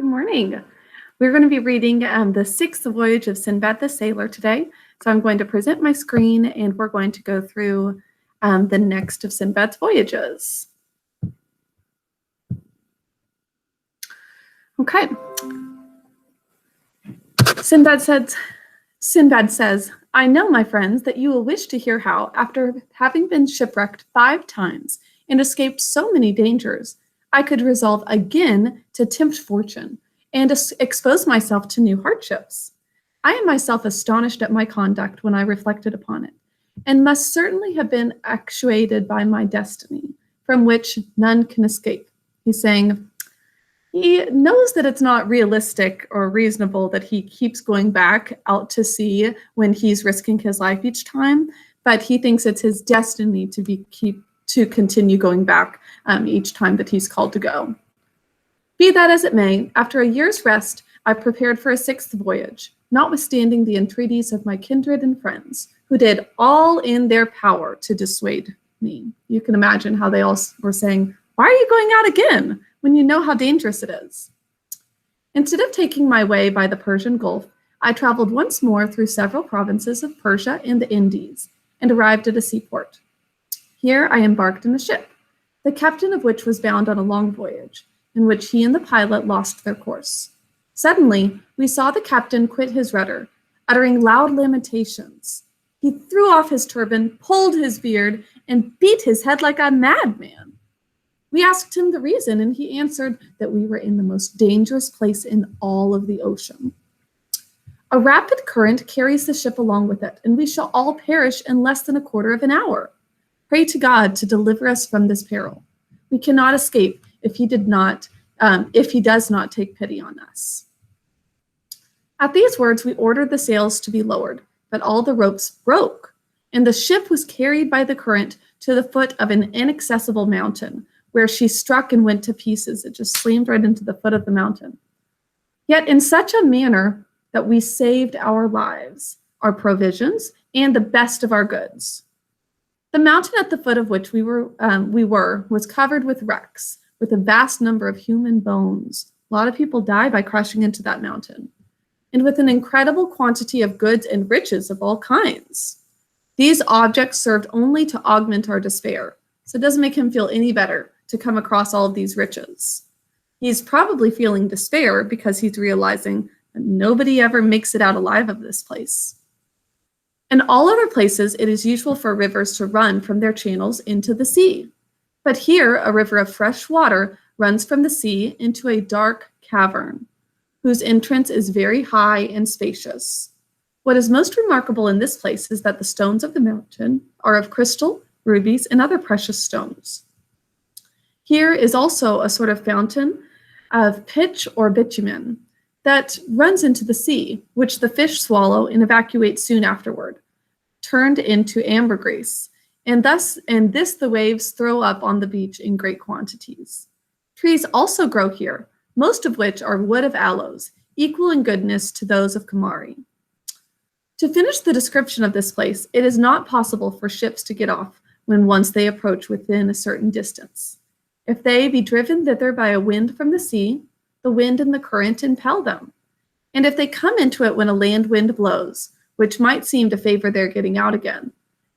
morning. We're going to be reading the sixth voyage of Sinbad the Sailor today. So I'm going to present my screen and we're going to go through the next of Sinbad's voyages. Okay. Sinbad says, I know, my friends, that you will wish to hear how, after having been shipwrecked 5 times and escaped so many dangers, I could resolve again to tempt fortune and expose myself to new hardships. I am myself astonished at my conduct when I reflected upon it, and must certainly have been actuated by my destiny, from which none can escape. He's saying he knows that it's not realistic or reasonable that he keeps going back out to sea when he's risking his life each time, but he thinks it's his destiny to continue going back each time that he's called to go. Be that as it may, after a year's rest, I prepared for a 6th voyage, notwithstanding the entreaties of my kindred and friends, who did all in their power to dissuade me. You can imagine how they all were saying, why are you going out again when you know how dangerous it is? Instead of taking my way by the Persian Gulf, I traveled once more through several provinces of Persia and the Indies, and arrived at a seaport. Here I embarked in a ship, the captain of which was bound on a long voyage, in which he and the pilot lost their course. Suddenly, we saw the captain quit his rudder, uttering loud lamentations. He threw off his turban, pulled his beard, and beat his head like a madman. We asked him the reason, and he answered that we were in the most dangerous place in all of the ocean. A rapid current carries the ship along with it, and we shall all perish in less than a quarter of an hour. Pray to God to deliver us from this peril. We cannot escape if he does not take pity on us. At these words, we ordered the sails to be lowered, but all the ropes broke, and the ship was carried by the current to the foot of an inaccessible mountain, where she struck and went to pieces. It just slammed right into the foot of the mountain. Yet in such a manner that we saved our lives, our provisions, and the best of our goods. The mountain at the foot of which we were was covered with wrecks, with a vast number of human bones. A lot of people die by crashing into that mountain, and with an incredible quantity of goods and riches of all kinds. These objects served only to augment our despair, so it doesn't make him feel any better to come across all of these riches. He's probably feeling despair because he's realizing that nobody ever makes it out alive of this place. In all other places, it is usual for rivers to run from their channels into the sea. But here, a river of fresh water runs from the sea into a dark cavern, whose entrance is very high and spacious. What is most remarkable in this place is that the stones of the mountain are of crystal, rubies, and other precious stones. Here is also a sort of fountain of pitch or bitumen that runs into the sea, which the fish swallow and evacuate soon afterward, turned into ambergris, and this the waves throw up on the beach in great quantities. Trees also grow here, most of which are wood of aloes, equal in goodness to those of Kamari. To finish the description of this place, it is not possible for ships to get off when once they approach within a certain distance. If they be driven thither by a wind from the sea, the wind and the current impel them. And if they come into it when a land wind blows, which might seem to favor their getting out again,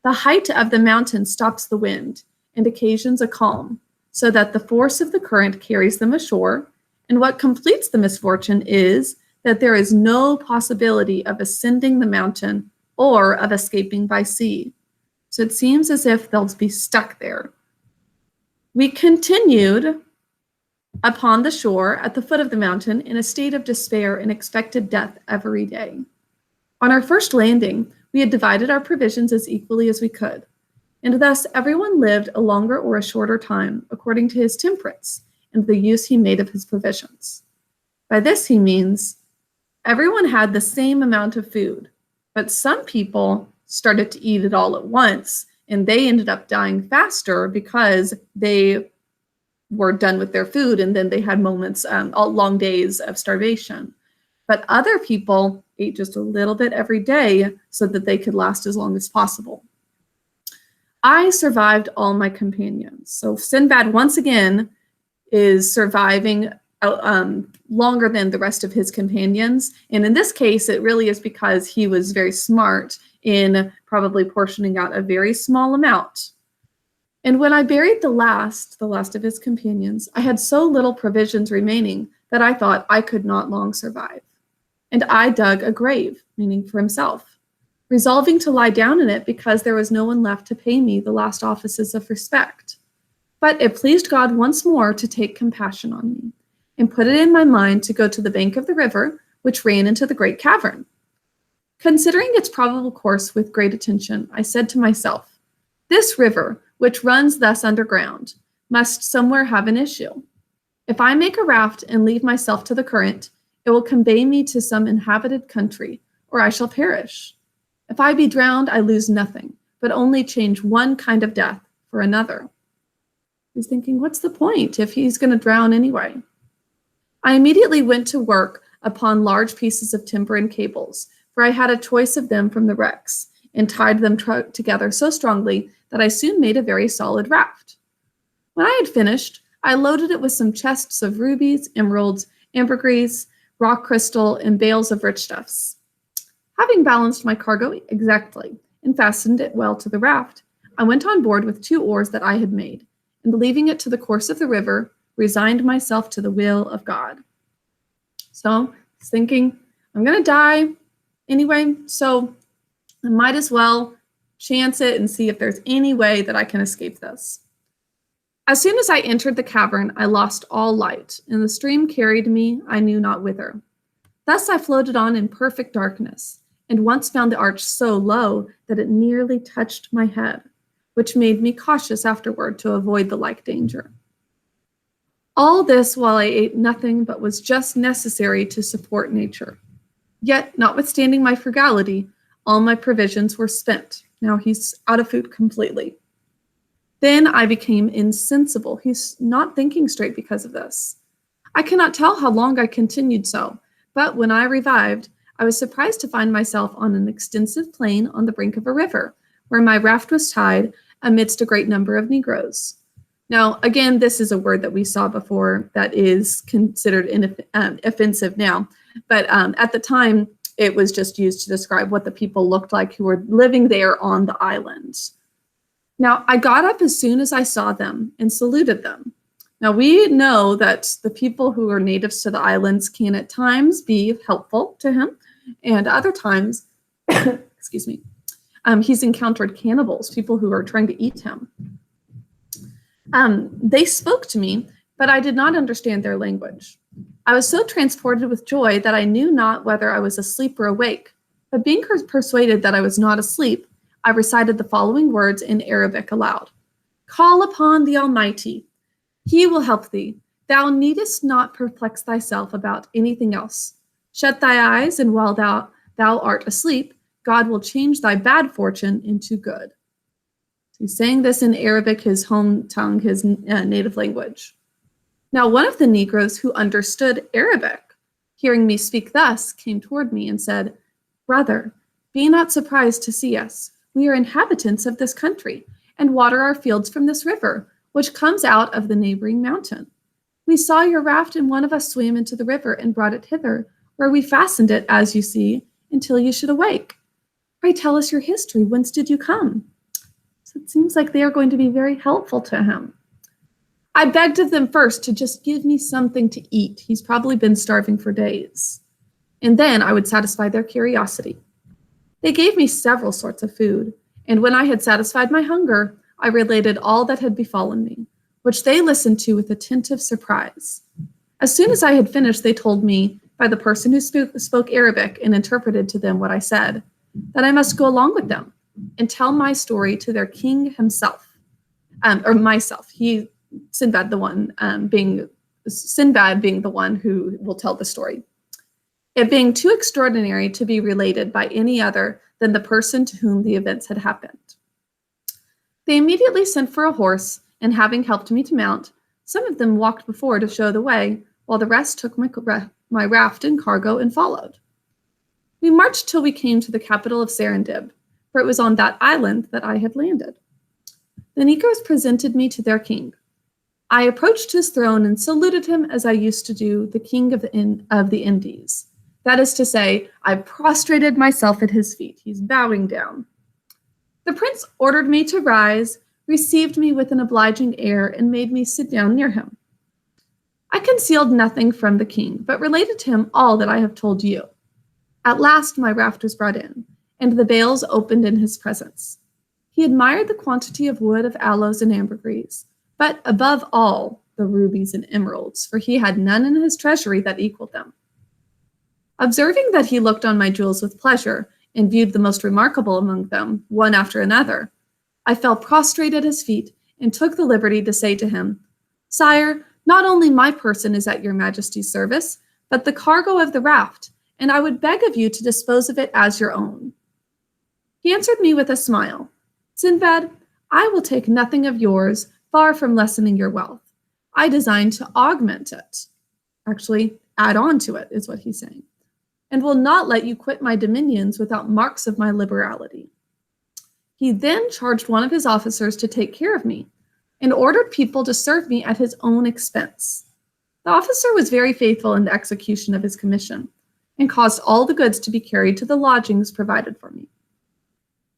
the height of the mountain stops the wind and occasions a calm, so that the force of the current carries them ashore, and what completes the misfortune is that there is no possibility of ascending the mountain or of escaping by sea. So it seems as if they'll be stuck there. We continued upon the shore at the foot of the mountain in a state of despair and expected death every day. On our first landing, we had divided our provisions as equally as we could, and thus everyone lived a longer or a shorter time according to his temperance and the use he made of his provisions. By this he means everyone had the same amount of food, but some people started to eat it all at once, and they ended up dying faster because they were done with their food, and then they had moments, long days of starvation. But other people ate just a little bit every day so that they could last as long as possible. I survived all my companions. So Sinbad, once again, is surviving longer than the rest of his companions. And in this case, it really is because he was very smart in probably portioning out a very small amount. And when I buried the last of his companions, I had so little provisions remaining that I thought I could not long survive. And I dug a grave, meaning for himself, resolving to lie down in it because there was no one left to pay me the last offices of respect. But it pleased God once more to take compassion on me, and put it in my mind to go to the bank of the river, which ran into the great cavern. Considering its probable course with great attention, I said to myself, this river, which runs thus underground, must somewhere have an issue. If I make a raft and leave myself to the current, it will convey me to some inhabited country, or I shall perish. If I be drowned, I lose nothing, but only change one kind of death for another. He's thinking, what's the point if he's going to drown anyway? I immediately went to work upon large pieces of timber and cables, for I had a choice of them from the wrecks, and tied them together so strongly that I soon made a very solid raft. When I had finished, I loaded it with some chests of rubies, emeralds, ambergris, rock crystal, and bales of rich stuffs. Having balanced my cargo exactly and fastened it well to the raft, I went on board with 2 oars that I had made, and leaving it to the course of the river, resigned myself to the will of God. So I was thinking, I'm going to die anyway, so I might as well chance it and see if there's any way that I can escape this. As soon as I entered the cavern, I lost all light, and the stream carried me I knew not whither. Thus I floated on in perfect darkness, and once found the arch so low that it nearly touched my head, which made me cautious afterward to avoid the like danger. All this while I ate nothing but was just necessary to support nature. Yet, notwithstanding my frugality, all my provisions were spent. Now he's out of food completely. Then I became insensible. He's not thinking straight because of this. I cannot tell how long I continued so, but when I revived, I was surprised to find myself on an extensive plain on the brink of a river, where my raft was tied amidst a great number of Negroes. Now, again, this is a word that we saw before that is considered offensive now, but at the time, it was just used to describe what the people looked like who were living there on the island. Now, I got up as soon as I saw them and saluted them. Now, we know that the people who are natives to the islands can at times be helpful to him, and other times, excuse me, he's encountered cannibals, people who are trying to eat him. They spoke to me, but I did not understand their language. I was so transported with joy that I knew not whether I was asleep or awake, but being persuaded that I was not asleep, I recited the following words in Arabic aloud. Call upon the Almighty. He will help thee. Thou needest not perplex thyself about anything else. Shut thy eyes, and while thou art asleep, God will change thy bad fortune into good. So he's saying this in Arabic, his home tongue, his native language. Now, one of the Negroes who understood Arabic, hearing me speak thus, came toward me and said, Brother, be not surprised to see us. We are inhabitants of this country, and water our fields from this river, which comes out of the neighboring mountain. We saw your raft, and one of us swam into the river and brought it hither, where we fastened it, as you see, until you should awake. Pray tell us your history. Whence did you come? So it seems like they are going to be very helpful to him. I begged of them first to just give me something to eat. He's probably been starving for days. And then I would satisfy their curiosity. They gave me several sorts of food, and when I had satisfied my hunger, I related all that had befallen me, which they listened to with attentive surprise. As soon as I had finished, they told me, by the person who spoke Arabic and interpreted to them what I said, that I must go along with them and tell my story to their king himself, or myself. Sinbad being the one who will tell the story. It being too extraordinary to be related by any other than the person to whom the events had happened. They immediately sent for a horse, and having helped me to mount, some of them walked before to show the way, while the rest took my raft and cargo and followed. We marched till we came to the capital of Serendib, for it was on that island that I had landed. The Negroes presented me to their king. I approached his throne and saluted him as I used to do the king of the Indies. That is to say, I prostrated myself at his feet. He's bowing down. The prince ordered me to rise, received me with an obliging air, and made me sit down near him. I concealed nothing from the king, but related to him all that I have told you. At last my raft was brought in, and the bales opened in his presence. He admired the quantity of wood, of aloes and ambergris, but above all, the rubies and emeralds, for he had none in his treasury that equaled them. Observing that he looked on my jewels with pleasure, and viewed the most remarkable among them, one after another, I fell prostrate at his feet, and took the liberty to say to him, Sire, not only my person is at your majesty's service, but the cargo of the raft, and I would beg of you to dispose of it as your own. He answered me with a smile, Sinbad, I will take nothing of yours, far from lessening your wealth. I design to augment it. Actually, add on to it, is what he's saying, and will not let you quit my dominions without marks of my liberality. He then charged one of his officers to take care of me, and ordered people to serve me at his own expense. The officer was very faithful in the execution of his commission, and caused all the goods to be carried to the lodgings provided for me.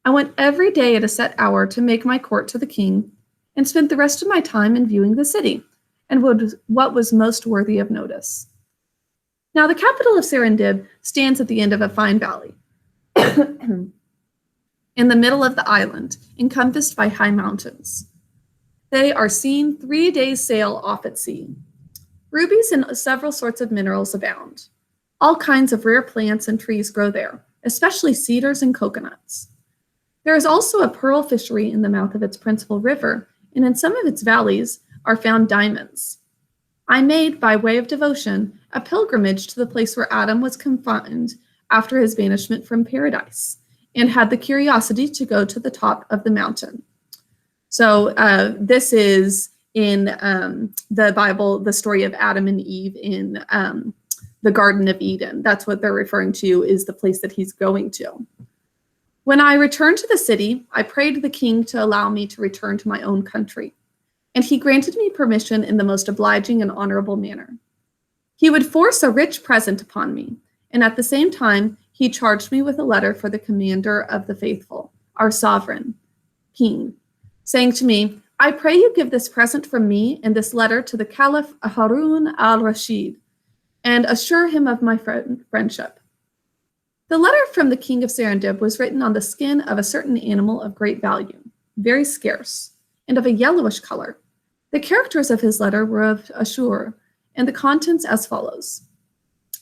I went every day at a set hour to make my court to the king, and spent the rest of my time in viewing the city, and what was most worthy of notice. Now the capital of Serendib stands at the end of a fine valley, in the middle of the island, encompassed by high mountains. They are seen 3 days' sail off at sea. Rubies and several sorts of minerals abound. All kinds of rare plants and trees grow there, especially cedars and coconuts. There is also a pearl fishery in the mouth of its principal river, and in some of its valleys are found diamonds. I made, by way of devotion, a pilgrimage to the place where Adam was confined after his banishment from paradise, and had the curiosity to go to the top of the mountain. So this is in the Bible, the story of Adam and Eve in the Garden of Eden. That's what they're referring to, is the place that he's going to. When I returned to the city, I prayed the king to allow me to return to my own country, and he granted me permission in the most obliging and honorable manner. He would force a rich present upon me, and at the same time, he charged me with a letter for the commander of the faithful, our sovereign, king, saying to me, I pray you give this present from me and this letter to the Caliph Harun al-Rashid, and assure him of my friendship. The letter from the king of Serendib was written on the skin of a certain animal of great value, very scarce, and of a yellowish color. The characters of his letter were of Ashur, and the contents as follows.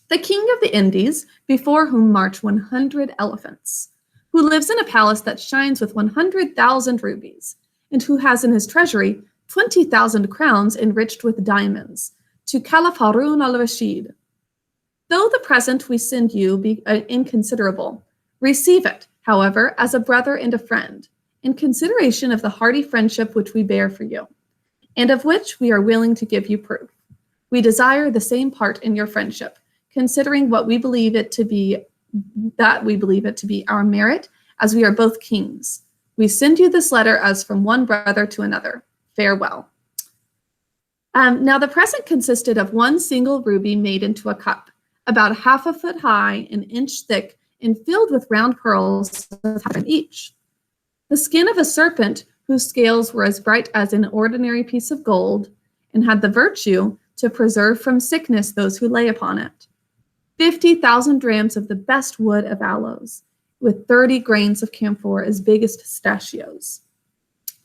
The king of the Indies, before whom march 100 elephants, who lives in a palace that shines with 100,000 rubies, and who has in his treasury 20,000 crowns enriched with diamonds, to Caliph Harun al-Rashid. Though the present we send you be inconsiderable, receive it, however, as a brother and a friend, in consideration of the hearty friendship which we bear for you, and of which we are willing to give you proof. We desire the same part in your friendship, considering what we believe it to be, that we believe it to be our merit, as we are both kings. We send you this letter as from one brother to another. Farewell. Now the present consisted of one single ruby made into a cup, about half a foot high, an inch thick, and filled with round pearls of half an each. The skin of a serpent, whose scales were as bright as an ordinary piece of gold, and had the virtue to preserve from sickness those who lay upon it. 50,000 drams of the best wood of aloes, with 30 grains of camphor as big as pistachios,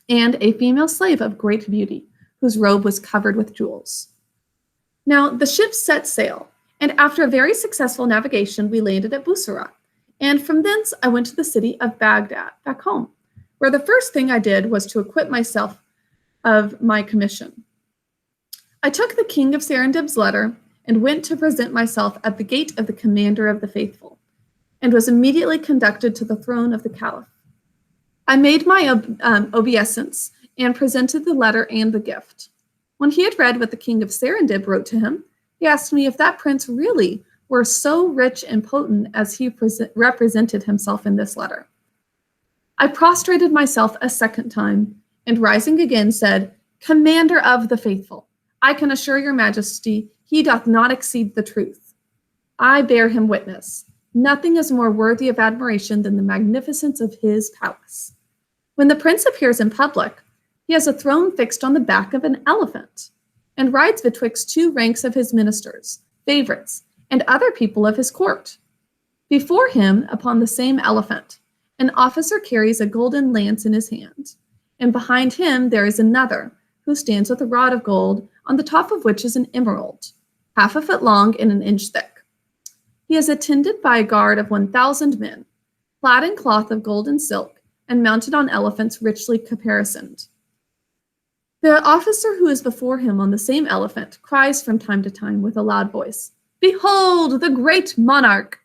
and a female slave of great beauty, whose robe was covered with jewels. Now the ship set sail, and after a very successful navigation, we landed at Bussorah, and from thence I went to the city of Baghdad, back home, where the first thing I did was to acquit myself of my commission. I took the king of Serendib's letter and went to present myself at the gate of the commander of the faithful, and was immediately conducted to the throne of the caliph. I made my obeisance and presented the letter and the gift. When he had read what the king of Serendib wrote to him, he asked me if that prince really were so rich and potent as he represented himself in this letter. I prostrated myself a second time, and rising again said, Commander of the faithful, I can assure your majesty he doth not exceed the truth. I bear him witness. Nothing is more worthy of admiration than the magnificence of his palace. When the prince appears in public, he has a throne fixed on the back of an elephant, and rides betwixt two ranks of his ministers, favorites, and other people of his court. Before him, upon the same elephant, an officer carries a golden lance in his hand, and behind him there is another, who stands with a rod of gold, on the top of which is an emerald, half a foot long and an inch thick. He is attended by a guard of 1,000 men, clad in cloth of gold and silk, and mounted on elephants richly caparisoned. The officer who is before him on the same elephant cries from time to time with a loud voice, "Behold the great monarch,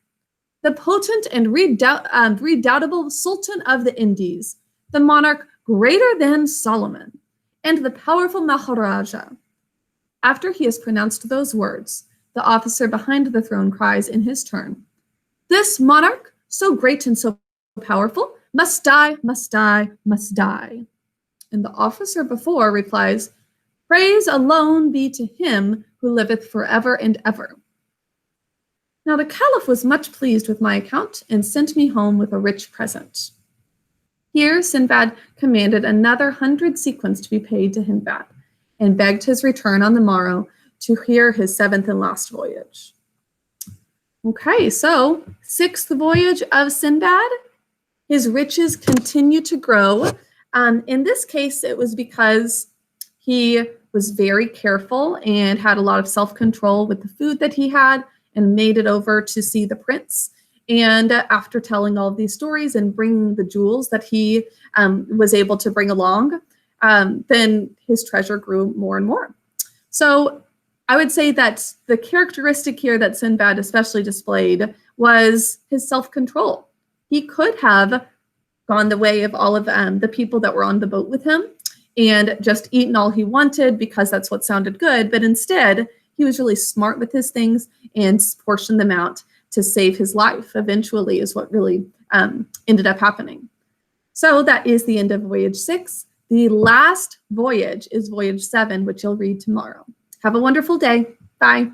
the potent and redoubtable Sultan of the Indies, the monarch greater than Solomon, and the powerful Maharaja." After he has pronounced those words, the officer behind the throne cries in his turn, "This monarch, so great and so powerful, must die, must die, must die." And the officer before replies, "Praise alone be to him who liveth forever and ever." Now the Caliph was much pleased with my account and sent me home with a rich present. Here Sinbad commanded another 100 sequins to be paid to Hindbad, and begged his return on the morrow to hear his 7th and last voyage. Okay, so 6th voyage of Sinbad. His riches continue to grow. In this case, it was because he was very careful and had a lot of self-control with the food that he had, and made it over to see the prince. And after telling all of these stories and bringing the jewels that he was able to bring along, then his treasure grew more and more. So I would say that the characteristic here that Sinbad especially displayed was his self-control. He could have gone the way of all of the people that were on the boat with him and just eaten all he wanted because that's what sounded good, but instead he was really smart with his things and portioned them out to save his life eventually, is what really ended up happening. So that is the end of voyage 6. The last voyage is voyage 7, which you'll read tomorrow. Have a wonderful day. Bye.